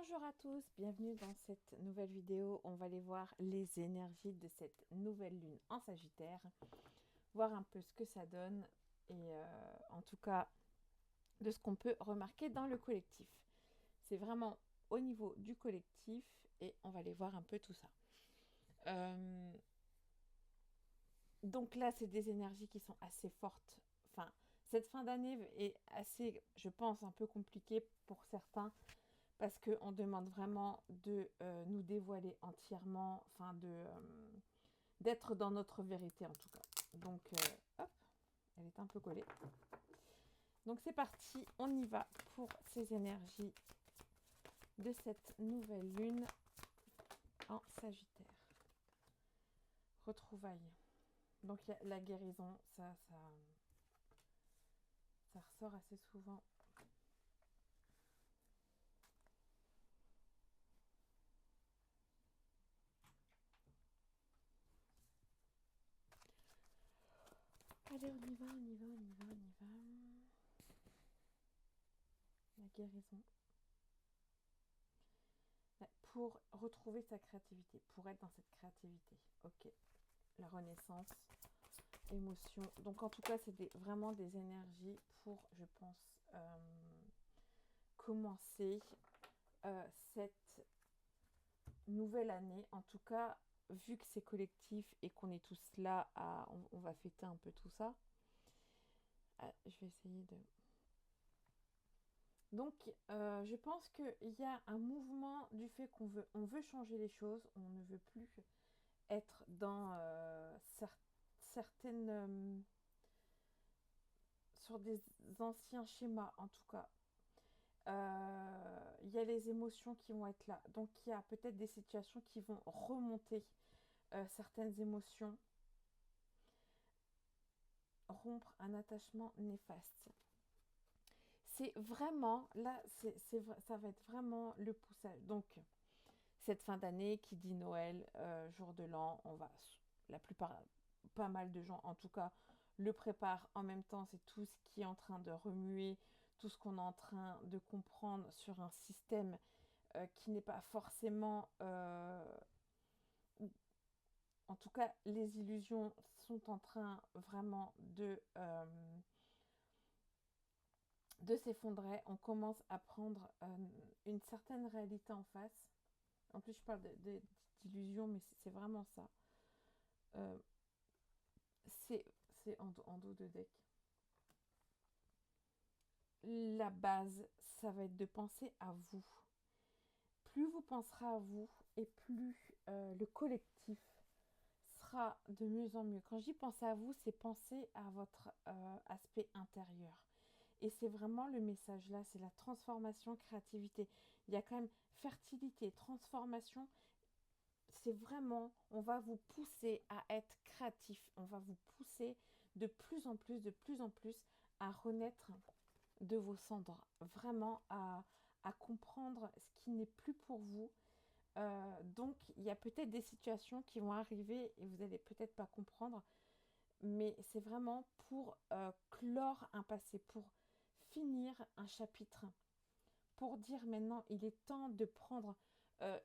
Bonjour à tous, bienvenue dans cette nouvelle vidéo. On va aller voir les énergies de cette nouvelle lune en Sagittaire, voir un peu ce que ça donne et en tout cas de ce qu'on peut remarquer dans le collectif. C'est vraiment au niveau du collectif et on va aller voir un peu tout ça. Donc là, c'est des énergies qui sont assez fortes. Enfin, cette fin d'année est assez, je pense, un peu compliquée pour certains parce qu'on demande vraiment de nous dévoiler entièrement, enfin d'être dans notre vérité en tout cas. Donc, hop, elle est un peu collée. Donc c'est parti, on y va pour ces énergies de cette nouvelle lune en Sagittaire. Retrouvailles. Donc il y a la guérison, ça ressort assez souvent. Allez, on y va, on y va, on y va, on y va. La guérison. Pour retrouver sa créativité, pour être dans cette créativité. Ok. La renaissance, émotion. Donc en tout cas, c'est vraiment des énergies pour, je pense, commencer cette nouvelle année. En tout cas, vu que c'est collectif et qu'on est tous là, on va fêter un peu tout ça. Je vais essayer de... Donc, je pense qu'il y a un mouvement du fait on veut changer les choses. On ne veut plus être dans certaines... sur des anciens schémas, en tout cas. Il y a les émotions qui vont être là. Donc, il y a peut-être des situations qui vont remonter certaines émotions. Rompre un attachement néfaste. C'est vraiment, là, ça va être vraiment le poussage. Donc, cette fin d'année qui dit Noël, jour de l'an, la plupart, pas mal de gens en tout cas, le préparent en même temps. C'est tout ce qui est en train de remuer, tout ce qu'on est en train de comprendre sur un système qui n'est pas forcément... en tout cas, les illusions sont en train vraiment de s'effondrer. On commence à prendre une certaine réalité en face. En plus, je parle d'illusions, mais c'est vraiment ça. Euh, c'est en dos de deck. La base, ça va être de penser à vous. Plus vous penserez à vous et plus le collectif sera de mieux en mieux. Quand je dis penser à vous, c'est penser à votre aspect intérieur. Et c'est vraiment le message là, c'est la transformation, créativité. Il y a quand même fertilité, transformation. C'est vraiment, on va vous pousser à être créatif. On va vous pousser de plus en plus à renaître de vos cendres. Vraiment à comprendre ce qui n'est plus pour vous. Donc, il y a peut-être des situations qui vont arriver et vous n'allez peut-être pas comprendre. Mais c'est vraiment pour clore un passé, pour finir un chapitre, pour dire maintenant il est temps de prendre, euh,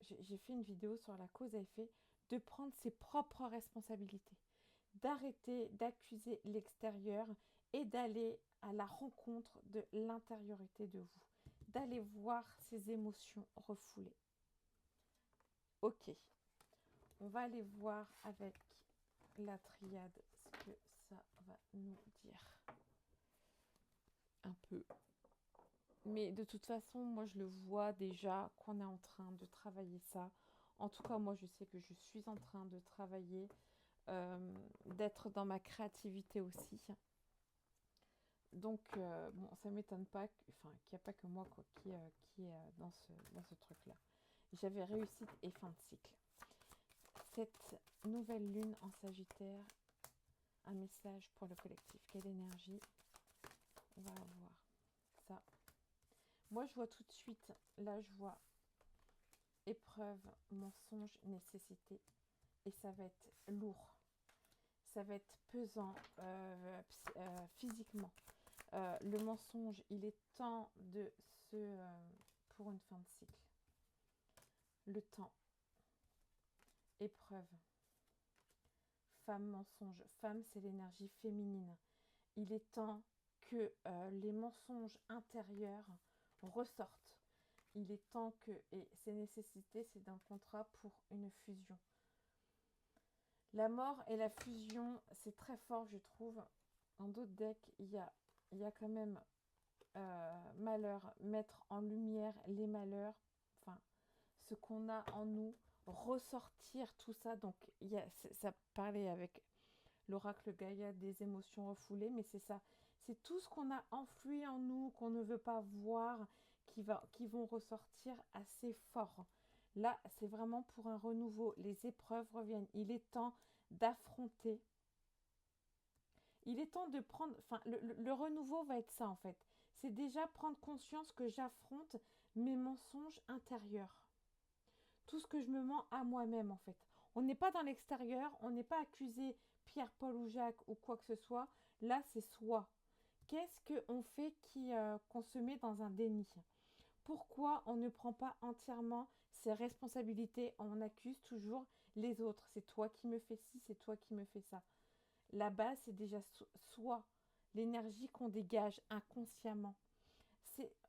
j'ai fait une vidéo sur la cause à effet, de prendre ses propres responsabilités, d'arrêter d'accuser l'extérieur et d'aller à la rencontre de l'intériorité de vous, d'aller voir ses émotions refoulées. Ok, on va aller voir avec la triade ce que ça va nous dire. Un peu. Mais de toute façon, moi je le vois déjà qu'on est en train de travailler ça. En tout cas, moi je sais que je suis en train de travailler, d'être dans ma créativité aussi. Donc, bon, ça m'étonne pas qu'il n'y a pas que moi quoi, qui est dans ce truc-là. J'avais réussite et fin de cycle. Cette nouvelle lune en Sagittaire, un message pour le collectif. Quelle énergie on va avoir ça. Moi, je vois tout de suite, là, je vois épreuve, mensonge, nécessité. Et ça va être lourd. Ça va être pesant physiquement. Le mensonge, il est temps de se pour une fin de cycle. Le temps, épreuve, femme mensonge. Femme, c'est l'énergie féminine. Il est temps que les mensonges intérieurs ressortent. Il est temps que, et ces nécessités, c'est d'un contrat pour une fusion. La mort et la fusion, c'est très fort, je trouve. Dans d'autres decks, il y a quand même malheur, mettre en lumière les malheurs, enfin, ce qu'on a en nous, ressortir tout ça. Donc, ça parlait avec l'oracle Gaïa des émotions refoulées, mais c'est ça. C'est tout ce qu'on a enfoui en nous, qu'on ne veut pas voir, qui vont ressortir assez fort. Là, c'est vraiment pour un renouveau. Les épreuves reviennent. Il est temps d'affronter. Il est temps de prendre... Enfin, le renouveau va être ça, en fait. C'est déjà prendre conscience que j'affronte mes mensonges intérieurs. Tout ce que je me mens à moi-même, en fait. On n'est pas dans l'extérieur, on n'est pas accusé Pierre, Paul ou Jacques ou quoi que ce soit. Là, c'est soi. Qu'est-ce qu'on fait qu'on se met dans un déni? Pourquoi on ne prend pas entièrement ses responsabilités? On accuse toujours les autres. C'est toi qui me fais ci, c'est toi qui me fais ça. La base, c'est déjà soi, l'énergie qu'on dégage inconsciemment.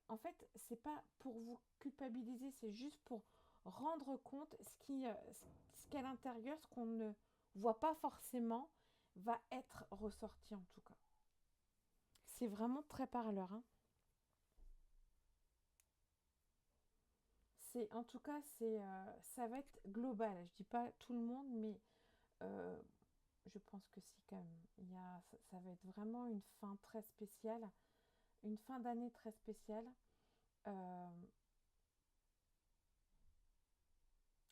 En fait, c'est pas pour vous culpabiliser, c'est juste pour rendre compte ce qu'à l'intérieur, ce qu'on ne voit pas forcément, va être ressorti en tout cas. C'est vraiment très parleur. Hein. En tout cas, ça va être global. Je dis pas tout le monde, mais euh, je pense que si quand même. Ça va être vraiment une fin très spéciale, une fin d'année très spéciale. Euh,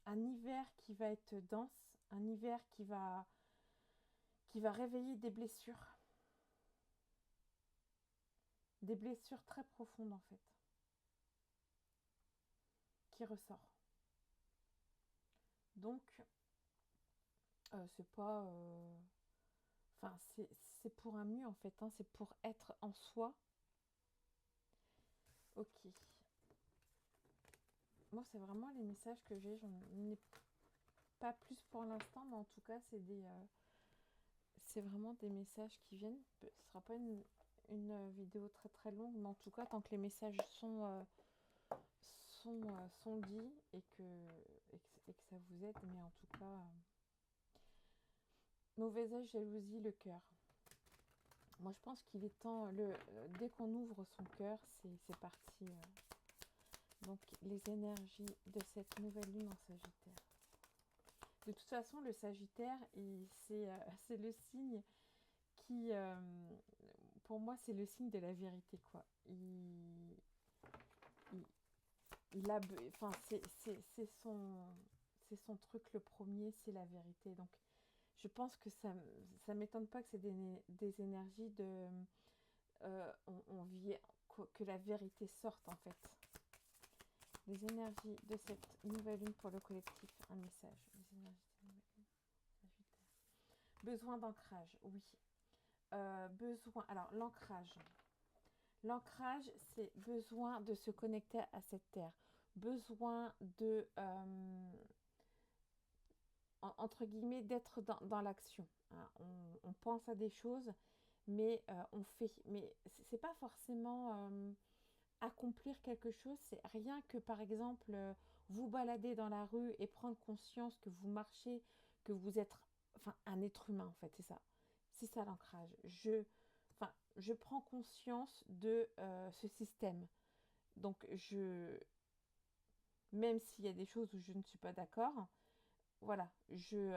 un hiver qui va être dense, un hiver qui va réveiller des blessures très profondes en fait, qui ressort. Donc, c'est pas... Enfin, c'est pour un mieux en fait, hein, c'est pour être en soi. Ok. Moi, c'est vraiment les messages que j'ai. J'en ai pas plus pour l'instant, mais en tout cas, c'est vraiment des messages qui viennent. Ce ne sera pas une vidéo très très longue, mais en tout cas, tant que les messages sont dits et que ça vous aide, mais en tout cas, mauvaise âge, jalousie, le cœur. Moi, je pense qu'il est temps, dès qu'on ouvre son cœur, c'est parti. Donc, les énergies de cette nouvelle lune en Sagittaire. De toute façon, le Sagittaire, c'est le signe qui, pour moi, c'est le signe de la vérité, quoi. Il a, enfin, c'est son truc le premier, c'est la vérité. Donc, je pense que ça m'étonne pas que c'est des énergies de, on vit que la vérité sorte en fait. Les énergies de cette nouvelle lune pour le collectif, un message. Les énergies de nouvelle lune, Sagittaire. Besoin d'ancrage, oui. Alors l'ancrage. L'ancrage, c'est besoin de se connecter à cette terre. Besoin de, entre guillemets, d'être dans l'action. Hein. On pense à des choses, mais on fait. Mais c'est pas forcément accomplir quelque chose. C'est rien que, par exemple, vous balader dans la rue et prendre conscience que vous marchez, que vous êtes, enfin, un être humain, en fait, c'est ça. C'est ça l'ancrage. Je prends conscience de ce système. Donc, même s'il y a des choses où je ne suis pas d'accord, voilà, je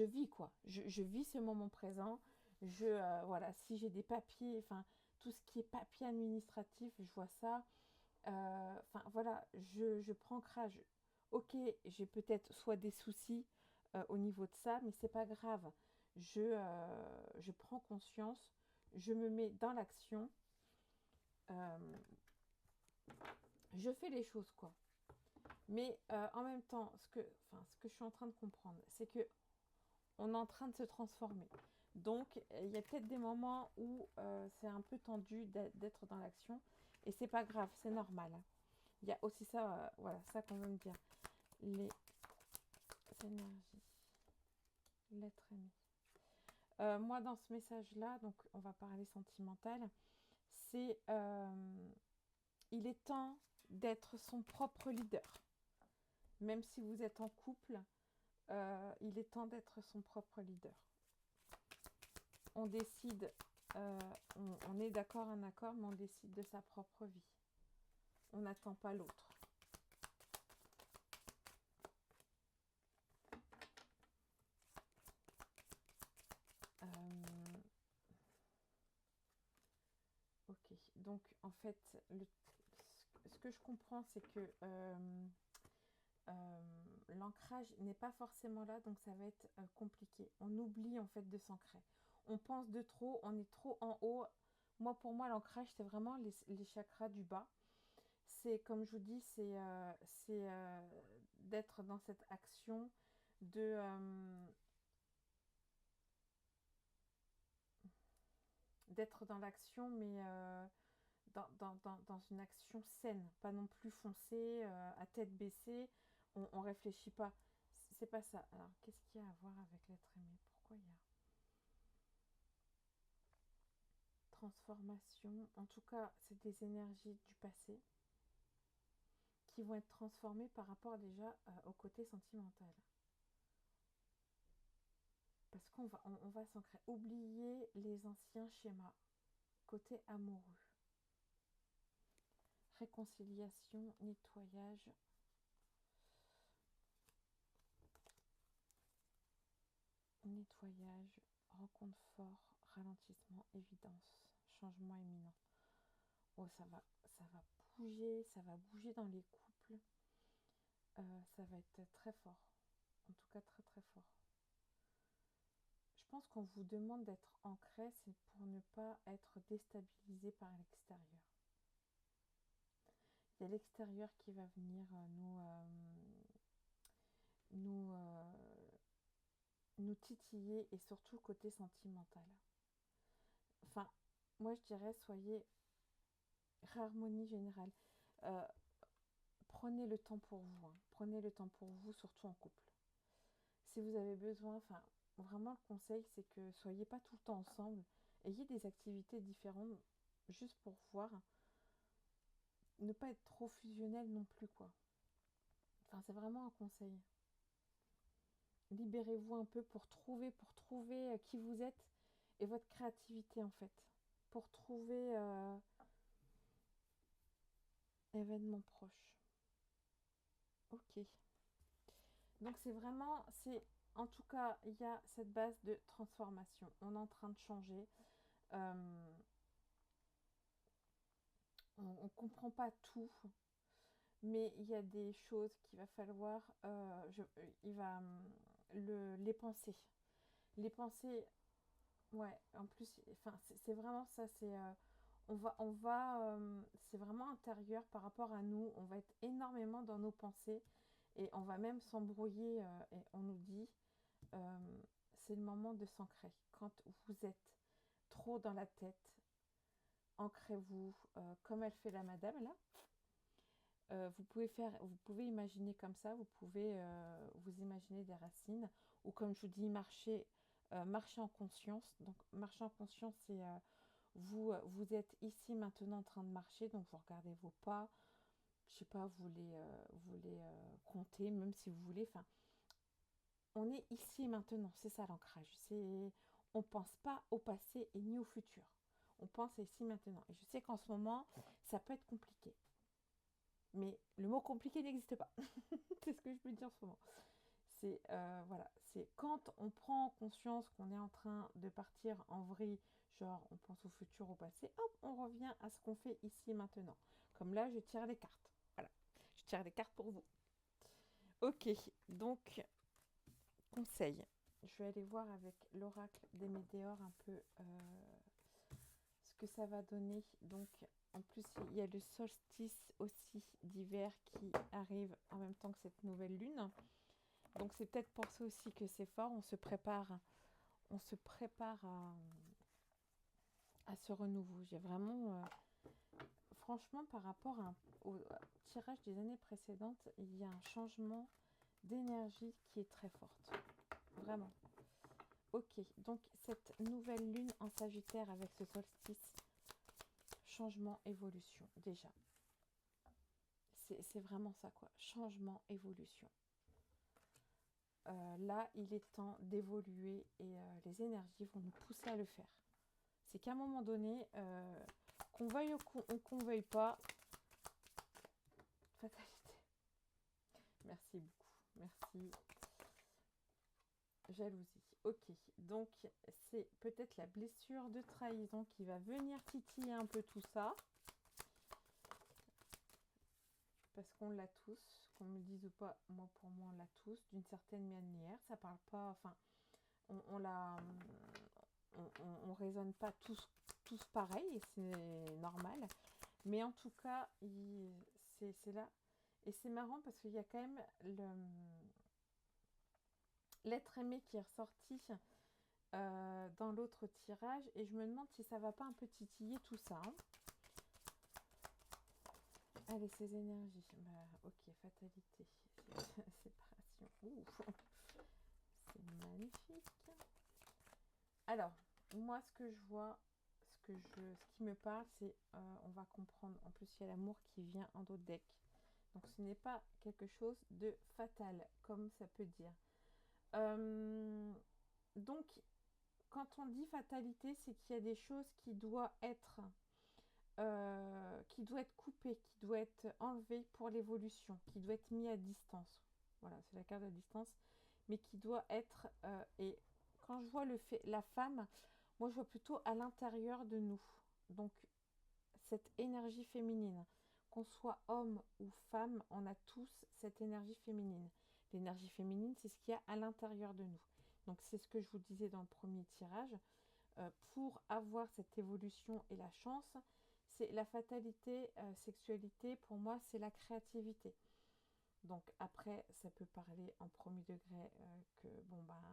vis quoi. Je vis ce moment présent. Voilà, si j'ai des papiers, enfin, tout ce qui est papier administratif, je vois ça. Enfin, voilà, je prends ancrage. Ok, j'ai peut-être soit des soucis au niveau de ça, mais c'est pas grave. Je prends conscience, je me mets dans l'action, euh, je fais les choses quoi. Mais en même temps, ce que je suis en train de comprendre, c'est que on est en train de se transformer. Donc, il y a peut-être des moments où c'est un peu tendu d'être dans l'action. Et c'est pas grave, c'est normal. Il y a aussi ça, voilà, ça qu'on veut me dire. Les énergies. L'être aimé. Moi, dans ce message-là, donc on va parler sentimental, c'est il est temps d'être son propre leader. Même si vous êtes en couple, il est temps d'être son propre leader. On décide, on est d'accord, un accord, mais on décide de sa propre vie. On n'attend pas l'autre. Ok, donc en fait, ce que je comprends, c'est que l'ancrage n'est pas forcément là, donc ça va être compliqué. On oublie en fait de s'ancrer. On pense de trop, on est trop en haut. Pour moi, l'ancrage, c'est vraiment les chakras du bas. C'est, comme je vous dis, c'est d'être dans cette action d'être dans l'action, mais dans une action saine, pas non plus foncée, à tête baissée, on réfléchit pas. C'est pas ça. Alors, qu'est-ce qu'il y a à voir avec l'être aimé? Pourquoi il y a transformation? En tout cas, c'est des énergies du passé qui vont être transformées par rapport déjà au côté sentimental. Parce qu'on va s'ancrer. Oublier les anciens schémas. Côté amoureux. Réconciliation, nettoyage. Nettoyage, rencontre fort, ralentissement, évidence, changement imminent. Oh, ça va bouger dans les couples. Ça va être très fort. En tout cas, très très fort. Je pense qu'on vous demande d'être ancré, c'est pour ne pas être déstabilisé par l'extérieur. Il y a l'extérieur qui va venir nous, nous titiller, et surtout côté sentimental. Enfin, moi je dirais, soyez harmonie générale. Euh, Prenez le temps pour vous, hein. Prenez le temps pour vous, surtout en couple. Si vous avez besoin, enfin, vraiment le conseil, c'est que soyez pas tout le temps ensemble. Ayez des activités différentes, juste pour voir. Ne pas être trop fusionnel non plus, quoi. Enfin, c'est vraiment un conseil. Libérez-vous un peu pour trouver qui vous êtes et votre créativité, en fait. Pour trouver événement proche. Ok. Donc c'est vraiment, en tout cas, il y a cette base de transformation. On est en train de changer. Euh, on ne comprend pas tout, mais il y a des choses qu'il va falloir, il va, les pensées. Les pensées, ouais, en plus, enfin, c'est vraiment ça, c'est vraiment intérieur par rapport à nous. On va être énormément dans nos pensées et on va même s'embrouiller et on nous dit, euh, c'est le moment de s'ancrer. Quand vous êtes trop dans la tête, ancrez-vous, comme elle fait la madame là. Vous pouvez imaginer comme ça, vous pouvez vous imaginer des racines, ou comme je vous dis, marcher en conscience. Donc marcher en conscience, c'est vous êtes ici maintenant en train de marcher, donc vous regardez vos pas, je sais pas, vous les compter, même si vous voulez. Enfin, on est ici et maintenant, c'est ça l'ancrage. On pense pas au passé et ni au futur. On pense ici maintenant. Et je sais qu'en ce moment, ça peut être compliqué. Mais le mot compliqué n'existe pas. C'est ce que je peux dire en ce moment. Voilà, c'est quand on prend conscience qu'on est en train de partir en vrille, genre on pense au futur, au passé, hop, on revient à ce qu'on fait ici et maintenant. Comme là, je tire les cartes. Voilà, je tire les cartes pour vous. Ok, donc conseil. Je vais aller voir avec l'oracle des météores un peu ce que ça va donner. Donc, en plus, il y a le solstice aussi d'hiver qui arrive en même temps que cette nouvelle lune. Donc, c'est peut-être pour ça aussi que c'est fort. On se prépare à ce renouveau. franchement, par rapport au tirage des années précédentes, il y a un changement d'énergie qui est très forte. Vraiment. Ok, donc cette nouvelle lune en Sagittaire avec ce solstice, changement, évolution, déjà. C'est vraiment ça, quoi. Changement, évolution. Là, il est temps d'évoluer et les énergies vont nous pousser à le faire. C'est qu'à un moment donné, qu'on veuille ou qu'on veuille pas, fatalité. Merci beaucoup. Merci. Jalousie. Ok, donc c'est peut-être la blessure de trahison qui va venir titiller un peu tout ça. Parce qu'on l'a tous, qu'on me dise ou pas, moi pour moi on l'a tous, d'une certaine manière. Ça parle pas, enfin, on l'a, on raisonne pas tous pareil, c'est normal. Mais en tout cas, c'est là. Et c'est marrant parce qu'il y a quand même l'être aimé qui est ressorti dans l'autre tirage. Et je me demande si ça va pas un peu titiller tout ça. Hein. Allez, ces énergies. Bah, ok, fatalité. Séparation. Ouh. C'est magnifique. Alors, moi, ce que je vois, ce qui me parle, c'est, on va comprendre, en plus, il y a l'amour qui vient en d'autres decks. Donc, ce n'est pas quelque chose de fatal, comme ça peut dire. Donc, quand on dit fatalité, c'est qu'il y a des choses qui doivent être coupé, qui doit être enlevé pour l'évolution, qui doit être mis à distance. Voilà, c'est la carte à distance, mais qui doit être... et quand je vois la femme, moi je vois plutôt à l'intérieur de nous. Donc cette énergie féminine, qu'on soit homme ou femme, on a tous cette énergie féminine. L'énergie féminine, c'est ce qu'il y a à l'intérieur de nous. Donc c'est ce que je vous disais dans le premier tirage. Pour avoir cette évolution et la chance, c'est la fatalité, sexualité, pour moi, c'est la créativité. Donc après, ça peut parler en premier degré que, bon, ben,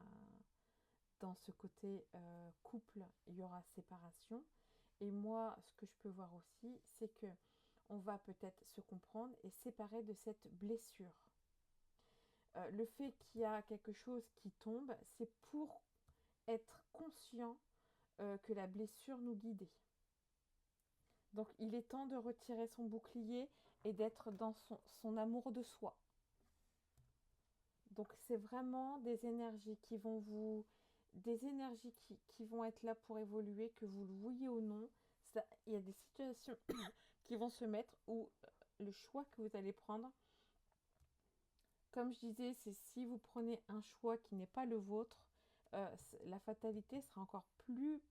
dans ce côté couple, il y aura séparation. Et moi, ce que je peux voir aussi, c'est que on va peut-être se comprendre et séparer de cette blessure. Le fait qu'il y a quelque chose qui tombe, c'est pour être conscient que la blessure nous guidait. Donc il est temps de retirer son bouclier et d'être dans son amour de soi. Donc c'est vraiment des énergies qui vont des énergies qui vont être là pour évoluer, que vous le vouliez ou non. Il y a des situations qui vont se mettre où le choix que vous allez prendre, comme je disais, c'est si vous prenez un choix qui n'est pas le vôtre, la fatalité sera encore plus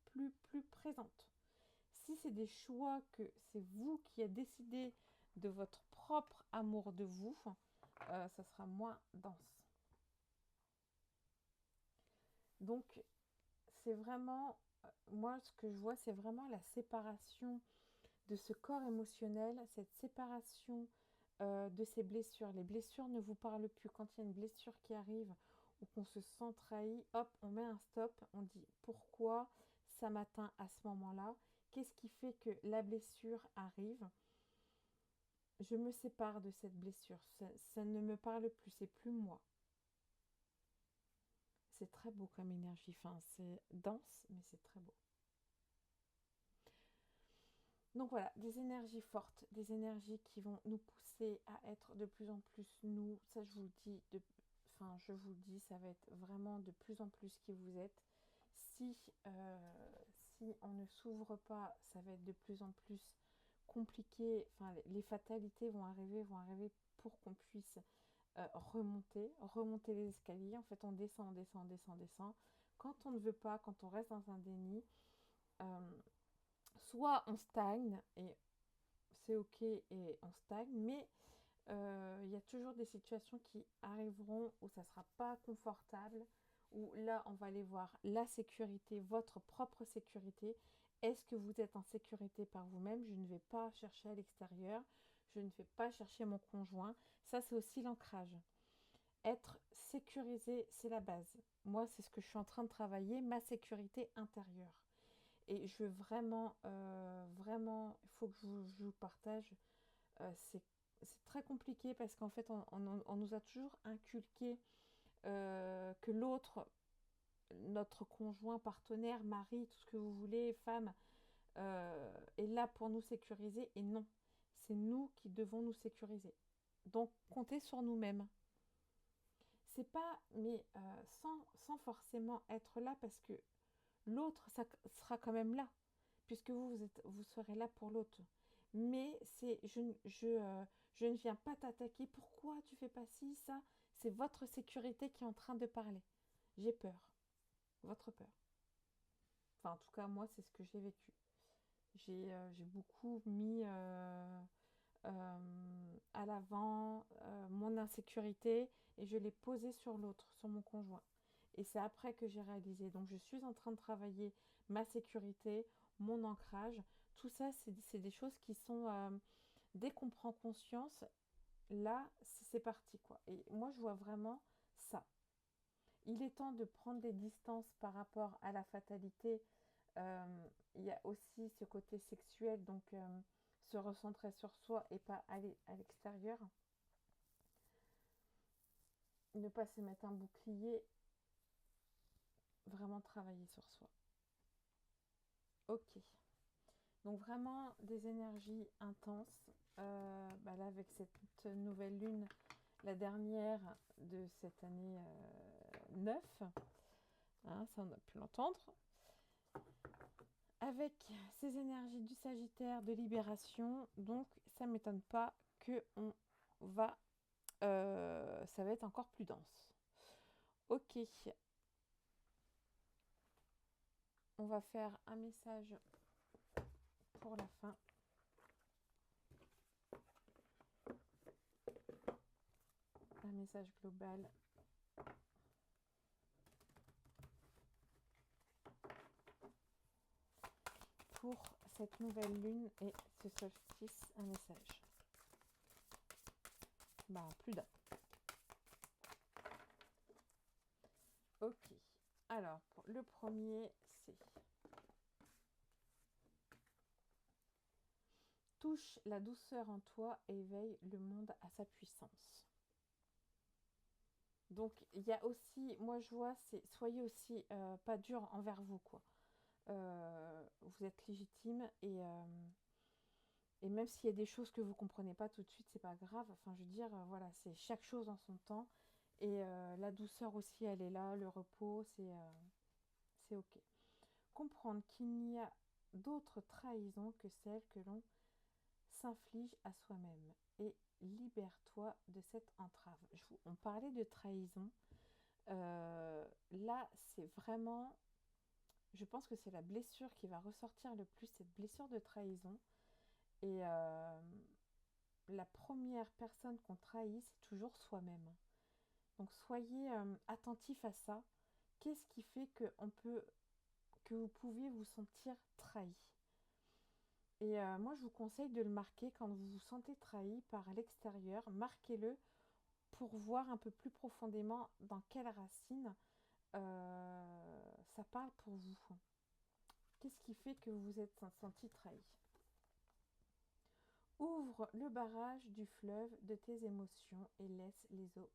présente. Si c'est des choix que c'est vous qui avez décidé de votre propre amour de vous, ça sera moins dense. Donc, c'est vraiment, moi, ce que je vois, c'est vraiment la séparation de ce corps émotionnel, cette séparation de ces blessures. Les blessures ne vous parlent plus. Quand il y a une blessure qui arrive ou qu'on se sent trahi, hop, on met un stop, on dit pourquoi ça m'atteint à ce moment-là. Qu'est-ce qui fait que la blessure arrive? Je me sépare de cette blessure. Ça ne me parle plus, c'est plus moi. C'est très beau comme énergie. Enfin, c'est dense, mais c'est très beau. Donc voilà, des énergies fortes, des énergies qui vont nous pousser à être de plus en plus nous. Ça, je vous le dis, je vous le dis, ça va être vraiment de plus en plus qui vous êtes. Si on ne s'ouvre pas, ça va être de plus en plus compliqué. Enfin, les fatalités vont arriver pour qu'on puisse remonter les escaliers. En fait, on descend, on descend, on descend, on descend. Quand on ne veut pas, quand on reste dans un déni, soit on stagne et c'est ok et on stagne, mais il y a toujours des situations qui arriveront où ça ne sera pas confortable, où là on va aller voir la sécurité, votre propre sécurité. Est-ce que vous êtes en sécurité par vous-même? Je ne vais pas chercher à l'extérieur, je ne vais pas chercher mon conjoint. Ça, c'est aussi l'ancrage. Être sécurisé, c'est la base. Moi, c'est ce que je suis en train de travailler, ma sécurité intérieure. Et je veux vraiment, vraiment, il faut que je vous partage. C'est très compliqué parce qu'en fait, on nous a toujours inculqué que l'autre, notre conjoint, partenaire, mari, tout ce que vous voulez, femme, est là pour nous sécuriser. Et non, c'est nous qui devons nous sécuriser. Donc, comptez sur nous-mêmes. C'est pas, mais sans forcément être là parce que l'autre ça sera quand même là, puisque vous serez là pour l'autre. Mais c'est, je ne viens pas t'attaquer. Pourquoi tu fais pas ci, ça? C'est votre sécurité qui est en train de parler. J'ai peur, votre peur. Enfin, en tout cas, moi, c'est ce que j'ai vécu. J'ai beaucoup mis à l'avant mon insécurité et je l'ai posée sur l'autre, sur mon conjoint. Et c'est après que j'ai réalisé. Donc je suis en train de travailler ma sécurité, mon ancrage. Tout ça, c'est des choses qui sont... dès qu'on prend conscience, là, c'est parti, quoi. Et moi, je vois vraiment ça. Il est temps de prendre des distances par rapport à la fatalité. Il y a aussi ce côté sexuel, donc se recentrer sur soi et pas aller à l'extérieur. Ne pas se mettre un bouclier, vraiment travailler sur soi. Ok. Donc vraiment des énergies intenses. Bah là avec cette nouvelle lune, la dernière de cette année 9, hein, ça on a pu l'entendre. Avec ces énergies du Sagittaire de libération, donc ça ne m'étonne pas que ça va être encore plus dense. Ok, on va faire un message pour la fin. Un message global. Pour cette nouvelle lune et ce solstice, un message. Bah, plus d'un. Ok. Alors, le premier, c'est touche la douceur en toi et éveille le monde à sa puissance. Donc, il y a aussi, moi je vois, c'est soyez aussi pas dur envers vous, quoi. Vous êtes légitime et même s'il y a des choses que vous ne comprenez pas tout de suite, c'est pas grave. Enfin, je veux dire, voilà, c'est chaque chose en son temps. Et la douceur aussi, elle est là, le repos, c'est ok. Comprendre qu'il n'y a d'autre trahison que celle que l'on s'inflige à soi-même. Et libère-toi de cette entrave. On parlait de trahison. Là, c'est vraiment, je pense que c'est la blessure qui va ressortir le plus, cette blessure de trahison. Et la première personne qu'on trahit, c'est toujours soi-même. Donc soyez attentifs à ça. Qu'est-ce qui fait que vous pouviez vous sentir trahi? Et moi, je vous conseille de le marquer quand vous vous sentez trahi par l'extérieur. Marquez-le pour voir un peu plus profondément dans quelle racine ça parle pour vous. Qu'est-ce qui fait que vous vous êtes senti trahi? Ouvre le barrage du fleuve de tes émotions et laisse les eaux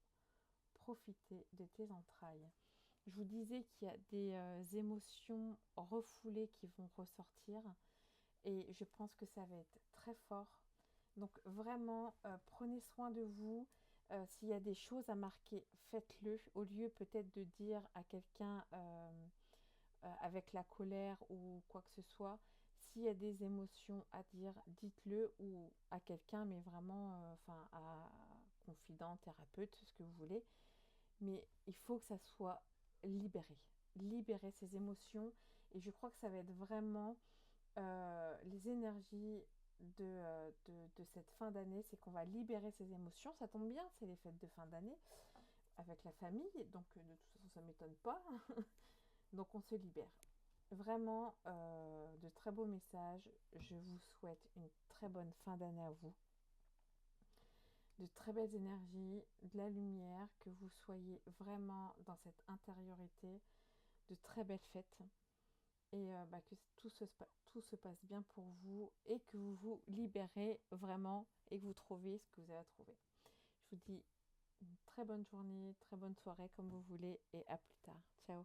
profiter de tes entrailles. Je vous disais qu'il y a des émotions refoulées qui vont ressortir et je pense que ça va être très fort. Donc vraiment, prenez soin de vous. S'il y a des choses à marquer, faites-le au lieu peut-être de dire à quelqu'un avec la colère ou quoi que ce soit. S'il y a des émotions à dire, dites-le ou à quelqu'un, mais vraiment, enfin, à confident, thérapeute, ce que vous voulez. Mais il faut que ça soit libéré. Libérer ces émotions. Et je crois que ça va être vraiment les énergies de cette fin d'année. C'est qu'on va libérer ces émotions. Ça tombe bien, c'est les fêtes de fin d'année avec la famille. Donc de toute façon, ça ne m'étonne pas. Donc on se libère. Vraiment de très beaux messages. Je vous souhaite une très bonne fin d'année à vous. De très belles énergies, de la lumière, que vous soyez vraiment dans cette intériorité, de très belles fêtes. et que tout se passe bien pour vous et que vous vous libérez vraiment et que vous trouvez ce que vous avez à trouver. Je vous dis une très bonne journée, très bonne soirée comme vous voulez et à plus tard. Ciao.